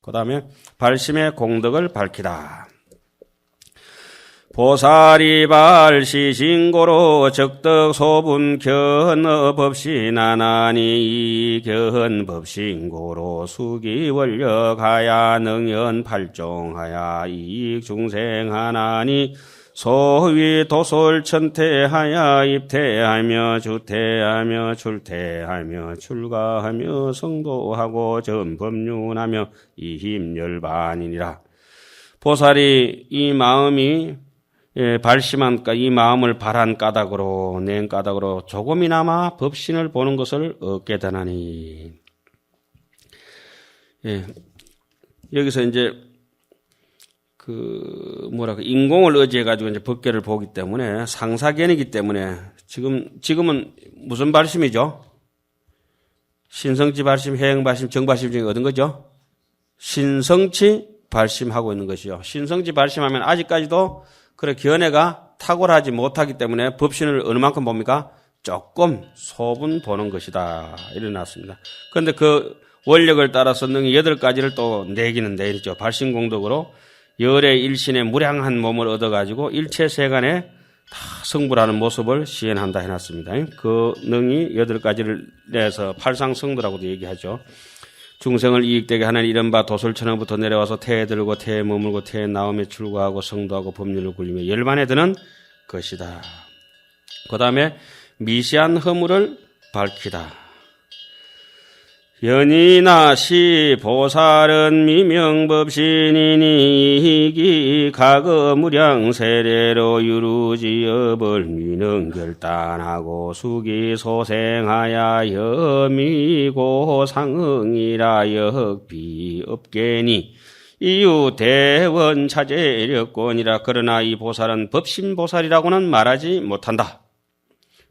그 다음에 발심의 공덕을 밝히다. 보살이 발시신고로 적덕 소분 견업없이 나나니 견법신고로 수기원력하야 능연 발종하야 이익중생하나니 소위 도솔천태하야 입태하며 주태하며 출태하며 출가하며 성도하고 전법륜하며 이힘열반이니라. 보살이 이 마음이 발심한 이 마음을 발한 까닭으로 낸 까닭으로 조금이나마 법신을 보는 것을 얻게 되나니. 여기서 이제 인공을 의지해 가지고 이제 법계를 보기 때문에 상사견이기 때문에 지금은 무슨 발심이죠? 신성치 발심, 해행 발심, 정발심 중에 얻은 거죠? 신성치 발심하고 있는 것이요. 신성치 발심하면 아직까지도 그래 견해가 탁월하지 못하기 때문에 법신을 어느 만큼 봅니까? 조금 소분 보는 것이다. 일어났습니다. 그런데 그 원력을 따라서 능히 8가지를 또 내기는 내리죠. 발심공덕으로 열의 일신의 무량한 몸을 얻어가지고 일체세간에 다 성불하는 모습을 시연한다 해놨습니다. 그 능이 8가지를 내서 팔상성도라고도 얘기하죠. 중생을 이익되게 하는 이런 바 도솔천왕부터 내려와서 태에 들고 태에 머물고 태에 나오며 출가하고 성도하고 법률을 굴리며 열반에 드는 것이다. 그 다음에 미시한 허물을 밝히다. 연이나시 보살은 미명법신이니 이기 가거무량 세례로 유루지업을 미능결단하고 수기소생하야 여미고 상응이라 역비업계니 이유대원 차제력권이라. 그러나 이 보살은 법신보살이라고는 말하지 못한다.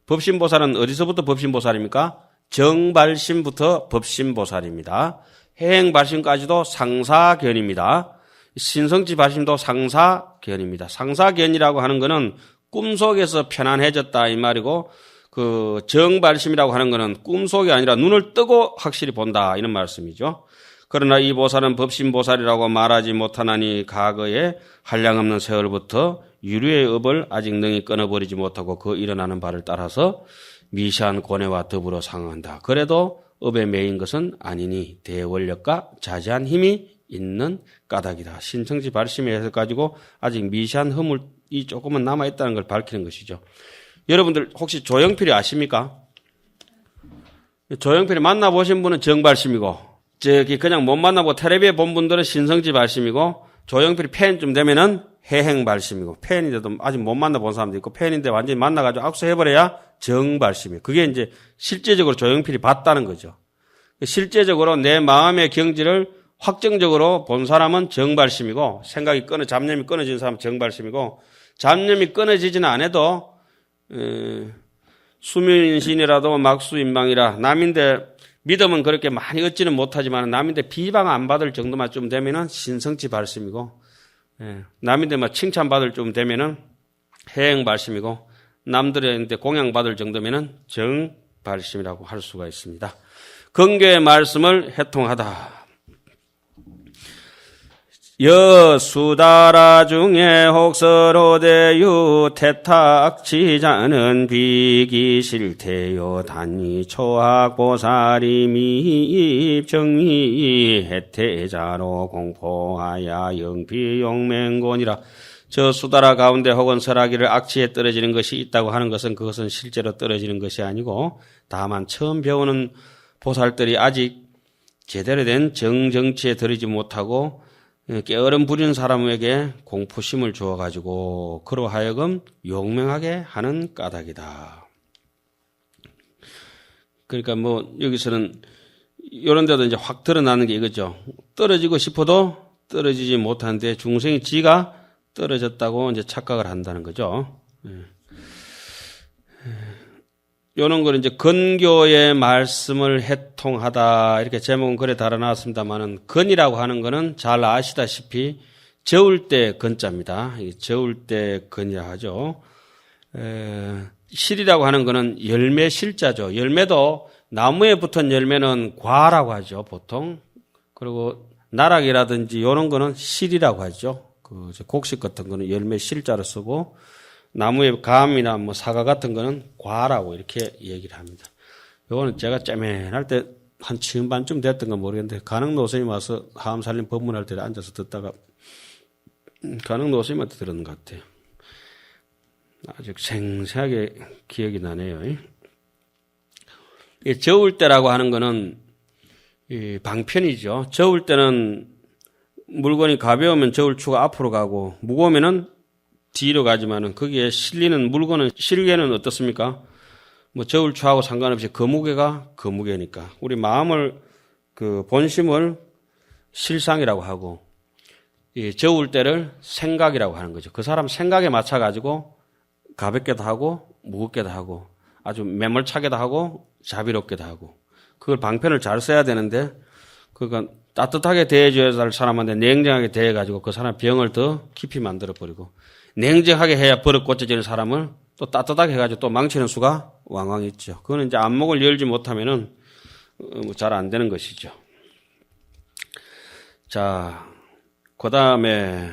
법신보살은 어디서부터 법신보살입니까? 정발심부터 법신보살입니다. 해행발심까지도 상사견입니다. 신성치 발심도 상사견입니다. 상사견이라고 하는 것은 꿈속에서 편안해졌다 이 말이고, 그 정발심이라고 하는 것은 꿈속이 아니라 눈을 뜨고 확실히 본다 이런 말씀이죠. 그러나 이 보살은 법신보살이라고 말하지 못하나니 가거에 한량없는 세월부터 유류의 업을 아직 능히 끊어버리지 못하고 그 일어나는 바를 따라서 미시한 고뇌와 더불어 상응한다. 그래도 업에 매인 것은 아니니 대원력과 자제한 힘이 있는 까닭이다. 신성치 발심에 해서 가지고 아직 미시한 허물이 조금은 남아있다는 걸 밝히는 것이죠. 여러분들 혹시 조영필이 아십니까? 조영필이 만나보신 분은 정발심이고, 저기 그냥 못 만나고 텔레비에 본 분들은 신성치 발심이고, 조영필이 팬쯤 되면은 해행발심이고, 팬인데도 아직 못 만나본 사람도 있고, 팬인데 완전히 만나가지고 악수해버려야 정발심이에요. 그게 이제 실제적으로 조영필이 봤다는 거죠. 실제적으로 내 마음의 경지를 확정적으로 본 사람은 정발심이고, 잡념이 끊어진 사람은 정발심이고, 잡념이 끊어지지는 않아도 수민신이라도 막수인방이라, 남인데 믿음은 그렇게 많이 얻지는 못하지만 남인데 비방 안 받을 정도만 좀 되면은 신성치 발심이고, 남인데 막 칭찬받을 좀 되면은 해행발심이고, 남들한테 공양받을 정도면은 정발심이라고 할 수가 있습니다. 근교의 말씀을 해통하다. 여수다라 중에 혹서로대유 태탁치자는 비기실태요 단위 초학보살이 미입정의 해태자로 공포하야 영피용맹곤이라. 저 수다라 가운데 혹은 설하기를 악취에 떨어지는 것이 있다고 하는 것은 그것은 실제로 떨어지는 것이 아니고 다만 처음 배우는 보살들이 아직 제대로 된 정정치에 들이지 못하고 게으름 부리는 사람에게 공포심을 주어가지고 그로 하여금 용맹하게 하는 까닭이다. 그러니까 여기서는 이런 데도 이제 확 드러나는 게 이거죠. 떨어지고 싶어도 떨어지지 못하는데 중생이 지가 떨어졌다고 이제 착각을 한다는 거죠. 요런 걸 이제 건교의 말씀을 해통하다 이렇게 제목은 그래 달아놨습니다만은 건이라고 하는 거는 잘 아시다시피 저울 때 건자입니다. 저울 때 건이라 하죠. 실이라고 하는 거는 열매 실자죠. 열매도 나무에 붙은 열매는 과라고 하죠, 보통. 그리고 나락이라든지 이런 거는 실이라고 하죠. 곡식 같은 거는 열매 실자로 쓰고 나무의 감이나 뭐 사과 같은 거는 과라고 이렇게 얘기를 합니다. 요거는 제가 째맨할 때 한 지금 반쯤 됐던 건 모르겠는데 가능노 스님 와서 하암살림 법문할 때 앉아서 듣다가 가능노 스님한테 들었는 것 같아요. 아주 생생하게 기억이 나네요. 이 저울 때라고 하는 거는 이 방편이죠. 저울 때는 물건이 가벼우면 저울추가 앞으로 가고 무거우면은 뒤로 가지만은 거기에 실리는 물건은 실개는 어떻습니까? 뭐 저울추하고 상관없이 그 무게가 그 무게니까 우리 마음을 본심을 실상이라고 하고 이 저울 때를 생각이라고 하는 거죠. 그 사람 생각에 맞춰 가지고 가볍게도 하고 무겁게도 하고 아주 매몰차게도 하고 자비롭게도 하고 그걸 방편을 잘 써야 되는데 그러니까 따뜻하게 대해줘야 할 사람한테 냉정하게 대해가지고 그 사람 병을 더 깊이 만들어버리고 냉정하게 해야 버릇 고쳐지는 사람을 또 따뜻하게 해가지고 또 망치는 수가 왕왕 있죠. 그거는 이제 안목을 열지 못하면은 잘 안 되는 것이죠. 자, 그 다음에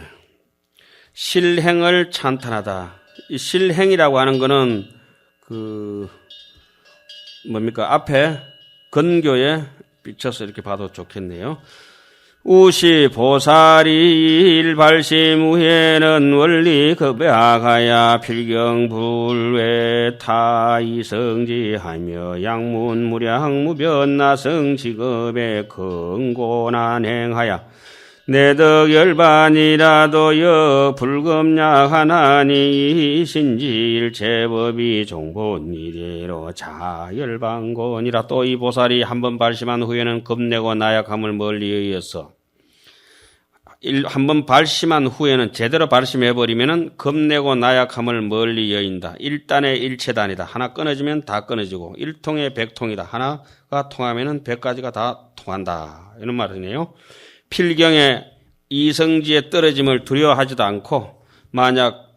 실행을 찬탄하다. 이 실행이라고 하는 거는 뭡니까? 앞에 근교에 비춰서 이렇게 봐도 좋겠네요. 우시 보살이 일발심 후에는 원리 급약하야 필경불외 타이성지하며 양문무량 무변나성 직업에 근고난 행하야 내덕 열반이라도 여 불급약하나니 신지일 제법이 종본 이대로 자열반곤이라. 또 이 보살이 한번 발심한 후에는 겁내고 나약함을 멀리 의해서 한번 발심한 후에는 제대로 발심해버리면은 겁내고 나약함을 멀리 여인다. 일단의 일체단이다. 하나 끊어지면 다 끊어지고 일통의 백통이다. 하나가 통하면은 백가지가 다 통한다. 이런 말이네요. 필경의 이성지에 떨어짐을 두려워하지도 않고 만약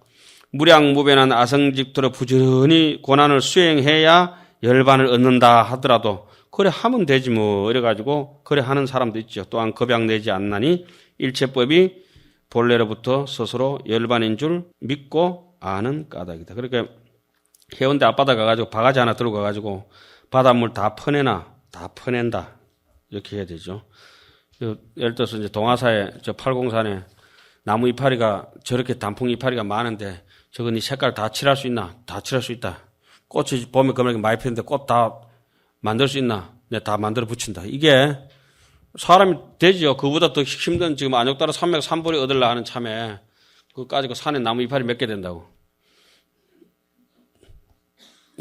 무량무변한 아성직도로 부지런히 고난을 수행해야 열반을 얻는다 하더라도 그래 하면 되지 뭐 이래가지고 그래 하는 사람도 있죠. 또한 겁약내지 않나니 일체법이 본래로부터 스스로 열반인 줄 믿고 아는 까닭이다. 그러니까 해운대 앞바다 가가지고 바가지 하나 들고 가가지고 바닷물 다 퍼낸다 이렇게 해야 되죠. 예를 들어서 이제 동화사에 저 팔공산에 나무 이파리가 저렇게 단풍 이파리가 많은데 저거 니 색깔 다 칠할 수 있나? 다 칠할 수 있다. 꽃이 봄에 그렇게 많이 피는데 꽃 다 만들 수 있나? 내가 다 만들어 붙인다. 이게 사람이 되죠. 그보다 더 힘든 지금 안욕따라 산맥 산보리 얻으려 하는 참에 그거 가지고 산에 나무 이파리 몇 개 된다고.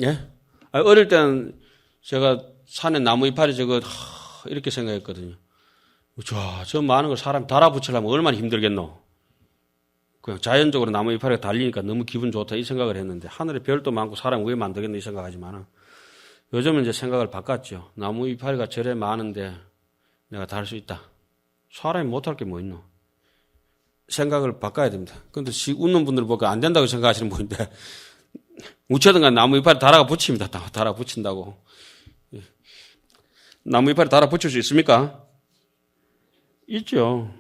예? 어릴 때는 제가 산에 나무 이파리 저거 이렇게 생각했거든요. 저 많은 걸 사람이 달아붙이려면 얼마나 힘들겠노. 그냥 자연적으로 나무 이파리가 달리니까 너무 기분 좋다 이 생각을 했는데 하늘에 별도 많고 사람 왜 만들겠노 이 생각하지만 요즘은 이제 생각을 바꿨죠. 나무 이파리가 저래 많은데 내가 달 수 있다. 사람이 못할 게 뭐 있노. 생각을 바꿔야 됩니다. 그런데 웃는 분들 보니까 안 된다고 생각하시는 분인데 우체든가 나무 이파리 달아가 붙입니다. 달아 붙인다고. 나무 이파리 달아 붙일 수 있습니까? 있죠.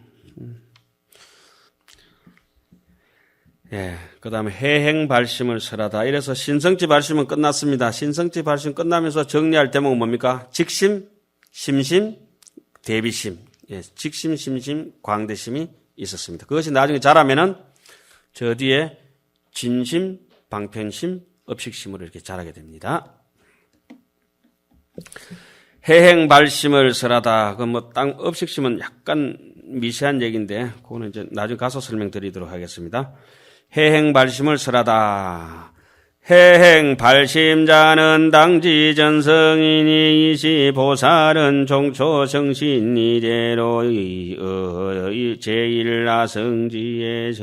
예. 그 다음에 해행 발심을 설하다. 이래서 신성지 발심은 끝났습니다. 신성지 발심 끝나면서 정리할 대목은 뭡니까? 직심, 심심, 대비심. 예. 직심, 심심, 광대심이 있었습니다. 그것이 나중에 자라면은 저 뒤에 진심, 방편심, 업식심으로 이렇게 자라게 됩니다. 해행 발심을 설하다. 업식심은 약간 미세한 얘기인데, 그거는 이제 나중에 가서 설명드리도록 하겠습니다. 해행 발심을 설하다. 해행 발심자는 당지 전성이니 이시 보살은 종초 성신 이대로 제1라성지의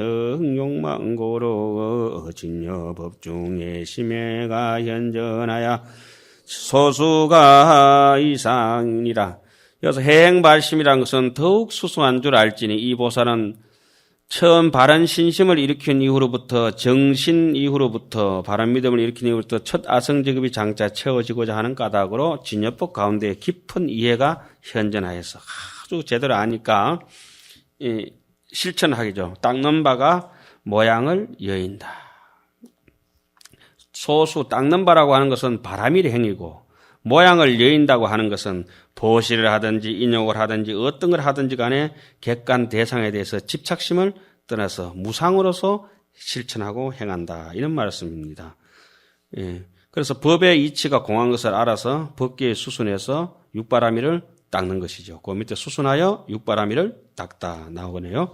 성욕망고로 진여법 중에 심해가 현전하여 소수가 이상이라. 그래서 해행발심이라는 것은 더욱 수수한 줄 알지니 이 보살은 처음 바른 신심을 일으킨 이후로부터 정신 이후로부터 바른 믿음을 일으킨 이후로부터 첫 아성직업이 장차 채워지고자 하는 까닭으로 진여법 가운데 깊은 이해가 현존하여서 아주 제대로 아니까 실천하기죠. 닦는 바가 모양을 여인다. 소수 닦는 바라고 하는 것은 바람일 행위고 모양을 여인다고 하는 것은 보시를 하든지 인욕을 하든지 어떤 걸 하든지 간에 객관 대상에 대해서 집착심을 떠나서 무상으로서 실천하고 행한다. 이런 말씀입니다. 예. 그래서 법의 이치가 공한 것을 알아서 법계의 수순에서 육바라밀을 닦는 것이죠. 그 밑에 수순하여 육바라밀을 닦다 나오네요.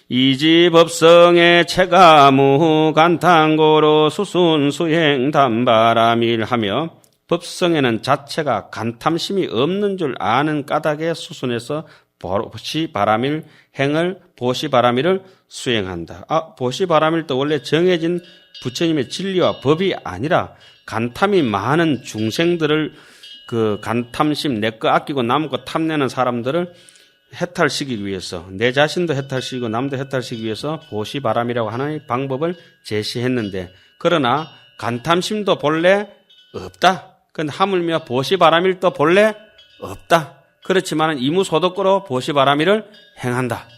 이지법성의 체가무 간탕고로 수순 수행 담바라밀하며 법성에는 자체가 간탐심이 없는 줄 아는 까닭에 수순에서 보시바라밀 행을 보시바라밀을 수행한다. 보시바라밀도 원래 정해진 부처님의 진리와 법이 아니라 간탐이 많은 중생들을 그 간탐심 내 거 아끼고 남 거 탐내는 사람들을 해탈시키기 위해서 내 자신도 해탈시키고 남도 해탈시키기 위해서 보시바람이라고 하나의 방법을 제시했는데 그러나 간탐심도 본래 없다. 근데 하물며 보시바라밀도 본래 없다. 그렇지만 이무소득고로 보시바라밀을 행한다.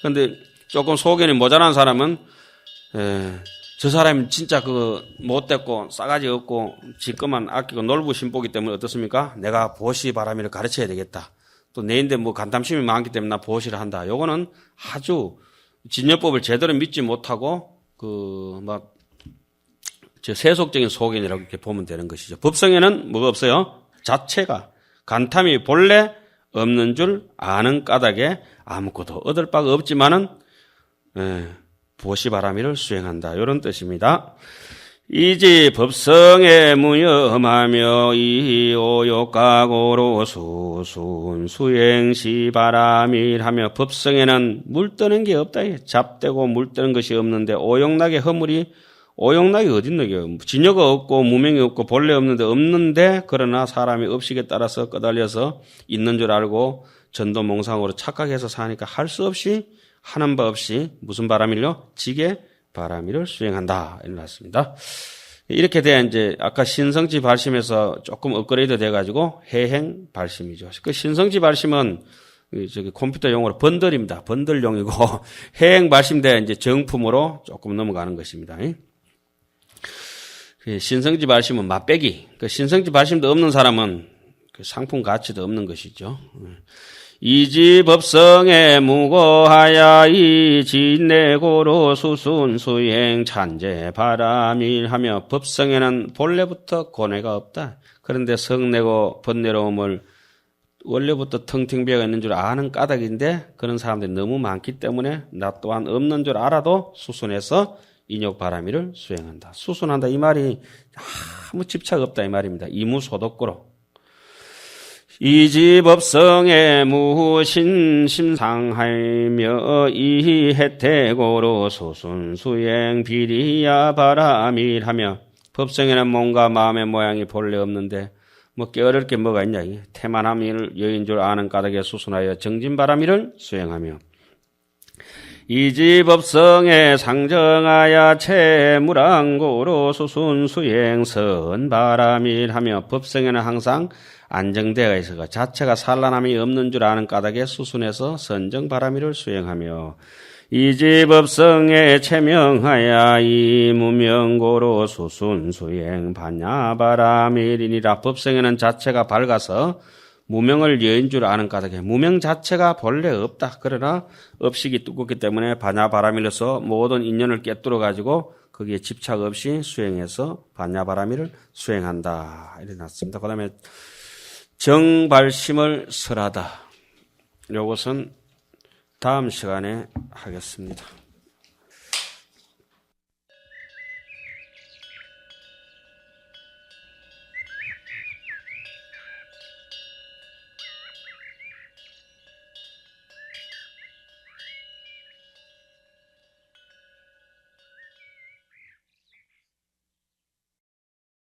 그런데 조금 소견이 모자란 사람은 저 사람이 진짜 그 못됐고 싸가지 없고 지 것만 아끼고 놀부 심보기 때문에 어떻습니까? 내가 보시바라밀을 가르쳐야 되겠다. 또 내인데 뭐 간탐심이 많기 때문에 나 보시를 한다. 요거는 아주 진여법을 제대로 믿지 못하고 저 세속적인 소견이라고 이렇게 보면 되는 것이죠. 법성에는 뭐가 없어요? 자체가 간탐이 본래 없는 줄 아는 까닭에 아무것도 얻을 바가 없지만은 보시바라밀을 수행한다. 이런 뜻입니다. 이지 법성에 무염하며 이오욕각오로 수순 수행시 바라밀하며 법성에는 물떠는 게 없다. 잡되고 물떠는 것이 없는데 오욕락의 허물이 오욕락이 어딨노? 진여가 없고 무명이 없고 본래 없는데 그러나 사람이 업식에 따라서 끄달려서 있는 줄 알고 전도몽상으로 착각해서 사니까 할 수 없이 하는 바 없이 무슨 바라밀요? 지게 바라밀을 수행한다. 이렇습니다. 이렇게 돼야 이제 아까 신성지 발심에서 조금 업그레이드 돼가지고 해행 발심이죠. 그 신성지 발심은 저기 컴퓨터 용어로 번들입니다. 번들용이고 해행 발심돼야 이제 정품으로 조금 넘어가는 것입니다. 신성지 발심은 맛배기. 그 신성지 발심도 없는 사람은 그 상품 가치도 없는 것이죠. 이지법성에 무고하야 이진내고로 수순 수행 찬제 바라밀하며 법성에는 본래부터 고뇌가 없다. 그런데 성내고 번뇌로움을 원래부터 텅텅 비어가 있는 줄 아는 까닭인데 그런 사람들이 너무 많기 때문에 나 또한 없는 줄 알아도 수순해서 인욕 바라밀을 수행한다. 수순한다 이 말이 아무 집착 없다 이 말입니다. 이무소득고로. 이지법성에 무신심상하며 이혜택고로 수순수행 비리야 바라밀하며 법성에는 몸과 마음의 모양이 본래 없는데 뭐 깨어릴 게 뭐가 있냐. 태만함을 여인 줄 아는 까닭에 수순하여 정진바라밀을 수행하며 이지법성에 상정하야 채무랑고로 수순수행 선바라밀하며 법성에는 항상 안정되어 있어가 자체가 산란함이 없는 줄 아는 까닭에 수순해서 선정바라밀을 수행하며 이지법성에 체명하야 이무명고로 수순수행 반야바라밀이니라. 법성에는 자체가 밝아서 무명을 여인 줄 아는 까닭에 무명 자체가 본래 없다. 그러나 업식이 두껍기 때문에 반야바라밀로서 모든 인연을 깨뚫어 가지고 거기에 집착 없이 수행해서 반야바라밀을 수행한다. 이렇게 났습니다. 그 다음에 정발심을 설하다. 이것은 다음 시간에 하겠습니다.